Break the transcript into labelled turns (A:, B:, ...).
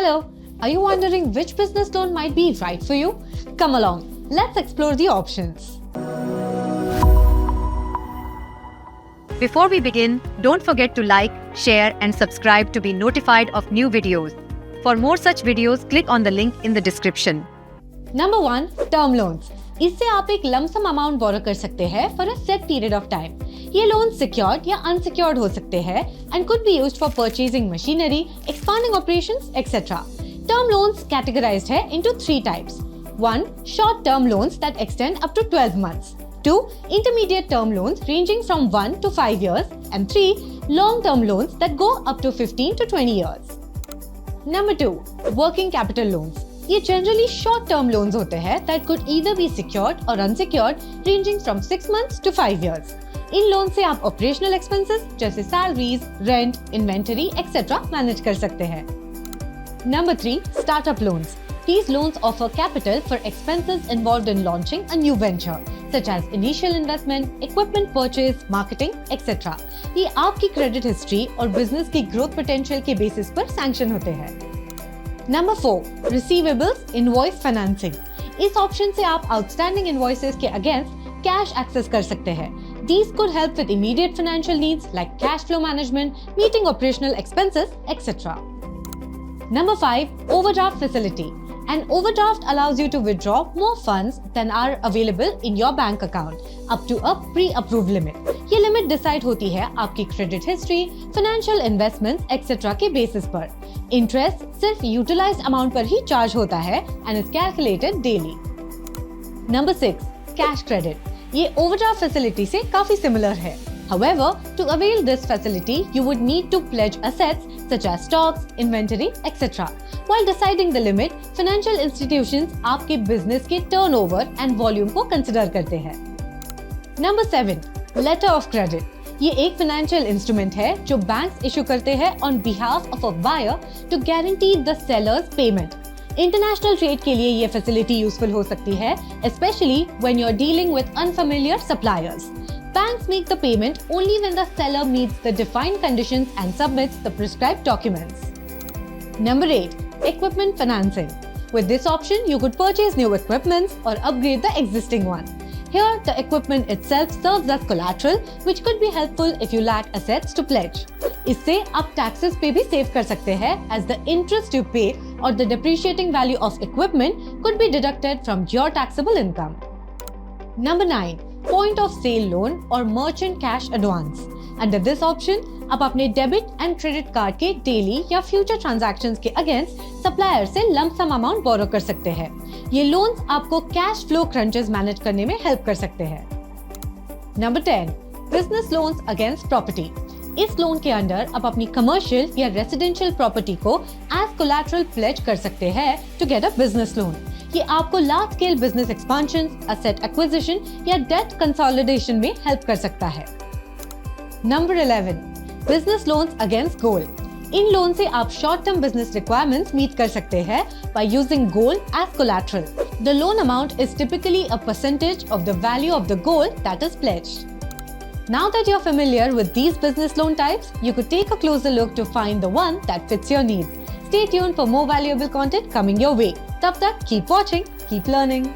A: Hello, are you wondering which business loan might be right for you? Come along, let's explore the options.
B: Before we begin, don't forget to like, share and subscribe to be notified of new videos. For more such videos, click on the link in the description.
A: Number 1, term loans. इससे आप एक lump sum amount borrow कर सकते हैं for a set period of time. ये loan secured या unsecured हो सकते हैं and could be used for purchasing machinery, expanding operations, etcetera. Term loans categorised है into 3 types. 1, short term loans that extend up to 12 months. 2, intermediate term loans ranging from 1 to 5 years. And 3, long term loans that go up to 15 to 20 years. Number 2, working capital loans. ये generally short term loans होते हैं that could either be secured or unsecured ranging from 6 months to 5 years. In loan से आप operational expenses जैसे salaries, rent, inventory etcetera manage कर सकते हैं। Number 3, startup loans. These loans offer capital for expenses involved in launching a new venture, such as initial investment, equipment purchase, marketing, etc. ये आपकी credit history और business की growth potential के basis पर sanction होते हैं। Number 4, receivables invoice financing. इस option से आप आउटस्टैंडिंग इनवॉइसेस के अगेंस्ट कैश एक्सेस कर सकते हैं। These could help with immediate financial needs like cash flow management, meeting operational expenses, etc. Number 5, overdraft facility. An overdraft allows you to withdraw more funds than are available in your bank account up to a pre-approved limit. ये limit decide होती है आपकी credit history, financial investments etcetera के basis पर। Interest सिर्फ utilised amount पर ही charge होता है and is calculated daily. Number 6, cash credit. ये ओवरड्राफ्ट फैसिलिटी से काफी सिमिलर है। However, to avail this facility, you would need to pledge assets such as stocks, inventory, etc. While deciding the limit, financial institutions आपके business के turnover and volume को consider करते हैं। Number 7, letter of credit. ये एक financial instrument है जो banks issue करते हैं on behalf of a buyer to guarantee the seller's payment. International trade के लिए ये फैसिलिटी यूजफुल हो सकती है, especially when you're dealing with unfamiliar suppliers. Banks make the payment only when the seller meets the defined conditions and submits the prescribed documents. Number 8, equipment financing. With this option, you could purchase new equipments or upgrade the existing one. Here, the equipment itself serves as collateral, which could be helpful if you lack assets to pledge. इससे आप taxes पे भी save कर सकते हैं, as the interest you pay or the depreciating value of equipment could be deducted from your taxable income. Number 9, point of sale loan or merchant cash advance. Under this option, आप अपने debit and credit card के daily या future transactions के against supplier से lump sum amount borrow कर सकते हैं। ये लोन्स आपको कैश फ्लो क्रंचेस मैनेज करने में हेल्प कर सकते हैं। Number 10, business loans against property. इस लोन के अंडर आप अपनी कमर्शियल या रेसिडेंशियल प्रॉपर्टी को एज कोलैटरल प्लेज कर सकते हैं to get a business loan. ये आपको large scale business expansion, asset acquisition या डेट कंसोलिडेशन में हेल्प कर सकता है। Number 11, business loans against gold. इन लोन से आप short term business requirements meet कर सकते हैं by using gold as collateral. The loan amount is typically a percentage of the value of the gold that is pledged. Now that you're familiar with these business loan types, you could take a closer look to find the one that fits your needs. Stay tuned for more valuable content coming your way. Tab tak, keep watching, keep learning.